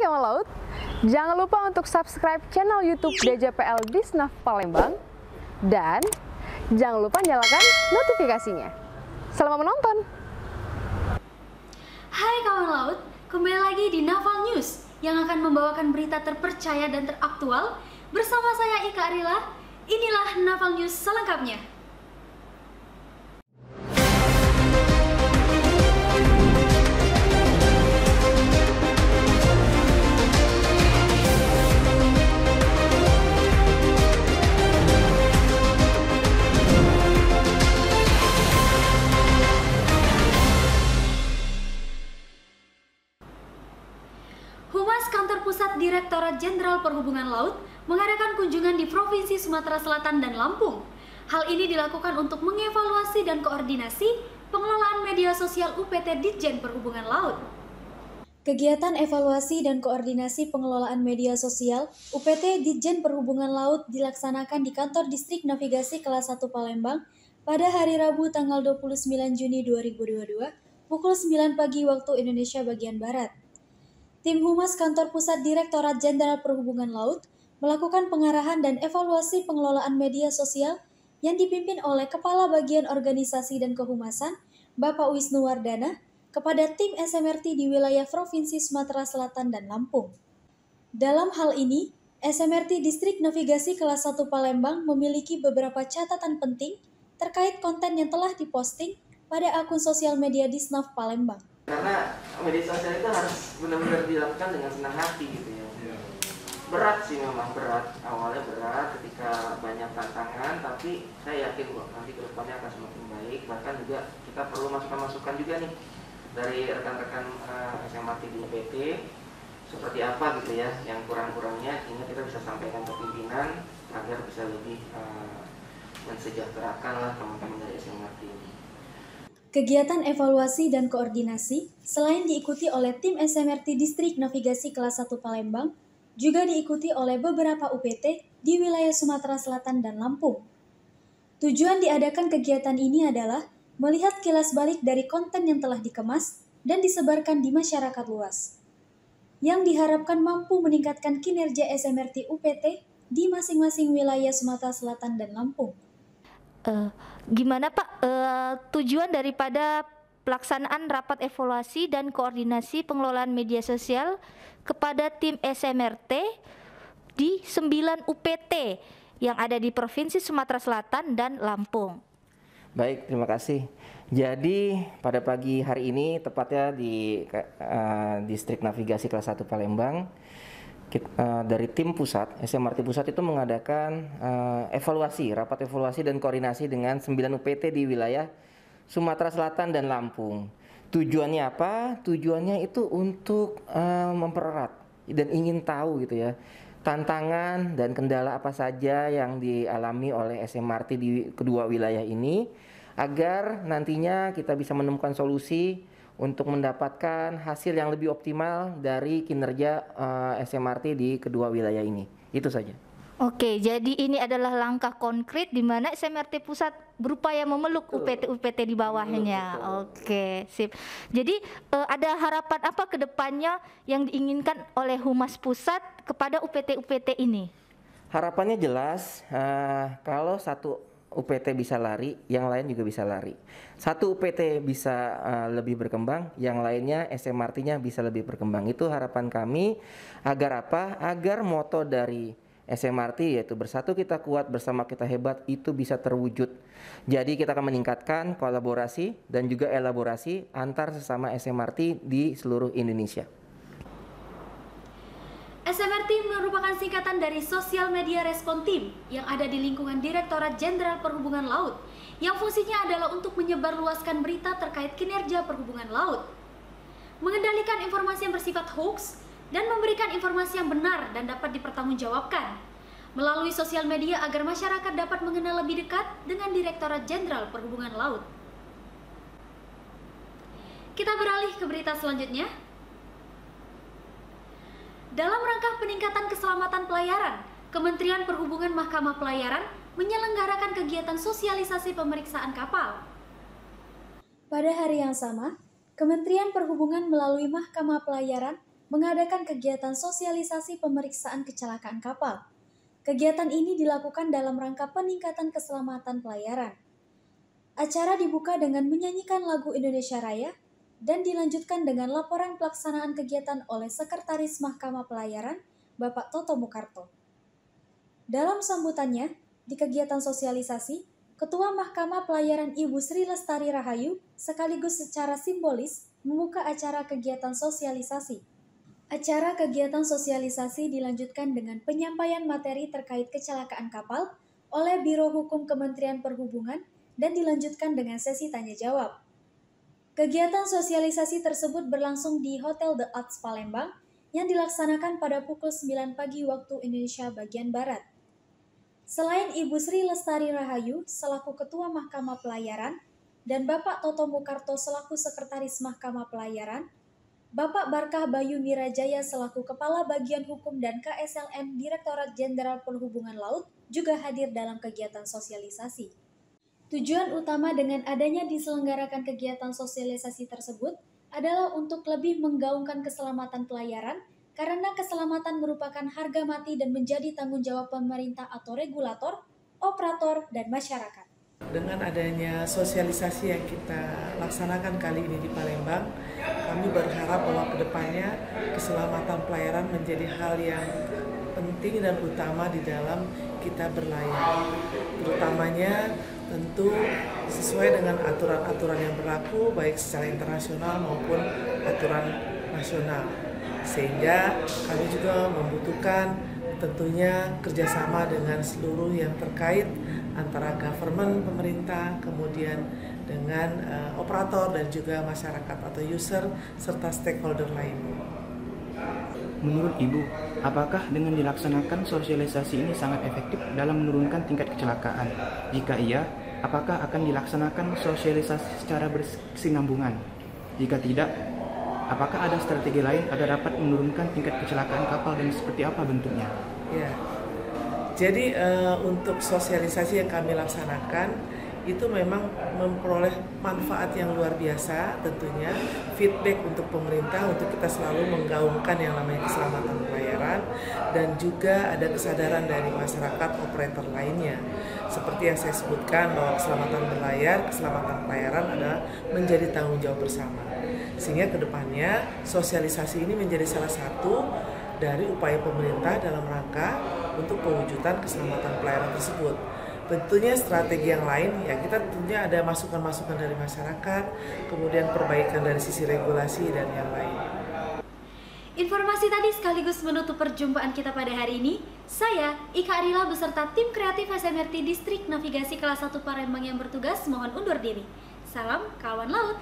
kawan laut, jangan lupa untuk subscribe channel YouTube DJPL Disnaf Palembang dan jangan lupa nyalakan notifikasinya. Selamat menonton. Hai kawan laut, kembali lagi di Naval News yang akan membawakan berita terpercaya dan teraktual bersama saya Ika Arila. Inilah Naval News selengkapnya. Humas Kantor Pusat Direktorat Jenderal Perhubungan Laut mengadakan kunjungan di Provinsi Sumatera Selatan dan Lampung. Hal ini dilakukan untuk mengevaluasi dan koordinasi pengelolaan media sosial UPT Ditjen Perhubungan Laut. Kegiatan evaluasi dan koordinasi pengelolaan media sosial UPT Ditjen Perhubungan Laut dilaksanakan di Kantor Distrik Navigasi Kelas 1 Palembang pada hari Rabu tanggal 29 Juni 2022 pukul 9 pagi waktu Indonesia bagian Barat. Tim Humas Kantor Pusat Direktorat Jenderal Perhubungan Laut melakukan pengarahan dan evaluasi pengelolaan media sosial yang dipimpin oleh Kepala Bagian Organisasi dan Kehumasan, Bapak Wisnu Wardana, kepada tim SMRT di wilayah Provinsi Sumatera Selatan dan Lampung. Dalam hal ini, SMRT Distrik Navigasi Kelas 1 Palembang memiliki beberapa catatan penting terkait konten yang telah diposting pada akun sosial media Disnaf Palembang. Karena media sosial itu harus benar-benar dilakukan dengan senang hati gitu ya. Berat sih, memang berat, awalnya berat ketika banyak tantangan, tapi saya yakin kok nanti kedepannya akan semakin baik. Bahkan juga kita perlu masukan-masukan juga nih dari rekan-rekan SMRT di UPT seperti apa gitu ya yang kurang-kurangnya, sehingga kita bisa sampaikan ke pimpinan agar bisa lebih mensejahterakan lah teman-teman dari SMRT ini. Kegiatan evaluasi dan koordinasi selain diikuti oleh tim SMRT Distrik Navigasi Kelas 1 Palembang, juga diikuti oleh beberapa UPT di wilayah Sumatera Selatan dan Lampung. Tujuan diadakan kegiatan ini adalah melihat kilas balik dari konten yang telah dikemas dan disebarkan di masyarakat luas, yang diharapkan mampu meningkatkan kinerja SMRT UPT di masing-masing wilayah Sumatera Selatan dan Lampung. Gimana Pak tujuan daripada pelaksanaan rapat evaluasi dan koordinasi pengelolaan media sosial kepada tim SMRT di 9 UPT yang ada di Provinsi Sumatera Selatan dan Lampung? Baik, terima kasih. Jadi pada pagi hari ini tepatnya di Distrik Navigasi Kelas 1 Palembang, dari tim pusat, SMRT pusat itu mengadakan rapat evaluasi dan koordinasi dengan 9 UPT di wilayah Sumatera Selatan dan Lampung. Tujuannya apa? Tujuannya itu untuk mempererat dan ingin tahu gitu ya, tantangan dan kendala apa saja yang dialami oleh SMRT di kedua wilayah ini, agar nantinya kita bisa menemukan solusi untuk mendapatkan hasil yang lebih optimal dari kinerja SMRT di kedua wilayah ini. Itu saja. Oke, jadi ini adalah langkah konkret di mana SMRT pusat berupaya memeluk UPT-UPT di bawahnya. Oke, sip. Jadi ada harapan apa ke depannya yang diinginkan oleh Humas Pusat kepada UPT-UPT ini? Harapannya jelas, kalau satu UPT bisa lari, yang lain juga bisa lari. Satu UPT bisa lebih berkembang, yang lainnya SMRT-nya bisa lebih berkembang. Itu harapan kami, agar apa? Agar moto dari SMRT yaitu bersatu kita kuat, bersama kita hebat, itu bisa terwujud. Jadi kita akan meningkatkan kolaborasi dan juga elaborasi antar sesama SMRT di seluruh Indonesia. SMRT merupakan singkatan dari Sosial Media Respon Team yang ada di lingkungan Direktorat Jenderal Perhubungan Laut, yang fungsinya adalah untuk menyebarluaskan berita terkait kinerja perhubungan laut, mengendalikan informasi yang bersifat hoax, dan memberikan informasi yang benar dan dapat dipertanggungjawabkan melalui sosial media agar masyarakat dapat mengenal lebih dekat dengan Direktorat Jenderal Perhubungan Laut. Kita beralih ke berita selanjutnya. Dalam rangka peningkatan keselamatan pelayaran, Kementerian Perhubungan Mahkamah Pelayaran menyelenggarakan kegiatan sosialisasi pemeriksaan kapal. Pada hari yang sama, Kementerian Perhubungan melalui Mahkamah Pelayaran mengadakan kegiatan sosialisasi pemeriksaan kecelakaan kapal. Kegiatan ini dilakukan dalam rangka peningkatan keselamatan pelayaran. Acara dibuka dengan menyanyikan lagu Indonesia Raya dan dilanjutkan dengan laporan pelaksanaan kegiatan oleh Sekretaris Mahkamah Pelayaran, Bapak Toto Mukarto. Dalam sambutannya, di kegiatan sosialisasi, Ketua Mahkamah Pelayaran Ibu Sri Lestari Rahayu sekaligus secara simbolis membuka acara kegiatan sosialisasi. Acara kegiatan sosialisasi dilanjutkan dengan penyampaian materi terkait kecelakaan kapal oleh Biro Hukum Kementerian Perhubungan dan dilanjutkan dengan sesi tanya-jawab. Kegiatan sosialisasi tersebut berlangsung di Hotel The Arts Palembang yang dilaksanakan pada pukul 9 pagi waktu Indonesia bagian Barat. Selain Ibu Sri Lestari Rahayu selaku Ketua Mahkamah Pelayaran dan Bapak Toto Mukarto selaku Sekretaris Mahkamah Pelayaran, Bapak Barkah Bayu Mirajaya selaku Kepala Bagian Hukum dan KSLM Direktorat Jenderal Perhubungan Laut juga hadir dalam kegiatan sosialisasi. Tujuan utama dengan adanya diselenggarakan kegiatan sosialisasi tersebut adalah untuk lebih menggaungkan keselamatan pelayaran karena keselamatan merupakan harga mati dan menjadi tanggung jawab pemerintah atau regulator, operator, dan masyarakat. Dengan adanya sosialisasi yang kita laksanakan kali ini di Palembang, kami berharap bahwa kedepannya keselamatan pelayaran menjadi hal yang penting dan utama di dalam kita berlayar. Terutamanya tentu sesuai dengan aturan-aturan yang berlaku baik secara internasional maupun aturan nasional. Sehingga kami juga membutuhkan tentunya kerjasama dengan seluruh yang terkait antara government, pemerintah, kemudian dengan operator dan juga masyarakat atau user serta stakeholder lainnya. Menurut Ibu, apakah dengan dilaksanakan sosialisasi ini sangat efektif dalam menurunkan tingkat kecelakaan? Jika iya, apakah akan dilaksanakan sosialisasi secara berkesinambungan? Jika tidak, apakah ada strategi lain agar dapat menurunkan tingkat kecelakaan kapal dan seperti apa bentuknya? Ya, jadi untuk sosialisasi yang kami laksanakan itu memang memperoleh manfaat yang luar biasa tentunya, feedback untuk pemerintah untuk kita selalu menggaungkan yang namanya keselamatan pelayaran dan juga ada kesadaran dari masyarakat operator lainnya. Seperti yang saya sebutkan bahwa keselamatan berlayar, keselamatan pelayaran adalah menjadi tanggung jawab bersama. Sehingga kedepannya sosialisasi ini menjadi salah satu dari upaya pemerintah dalam rangka untuk pewujudan keselamatan pelayaran tersebut. Tentunya strategi yang lain, ya kita tentunya ada masukan-masukan dari masyarakat, kemudian perbaikan dari sisi regulasi dan yang lain. Informasi tadi sekaligus menutup perjumpaan kita pada hari ini. Saya, Ika Arila beserta tim kreatif SMRT Distrik Navigasi Kelas 1 Palembang yang bertugas mohon undur diri. Salam kawan laut.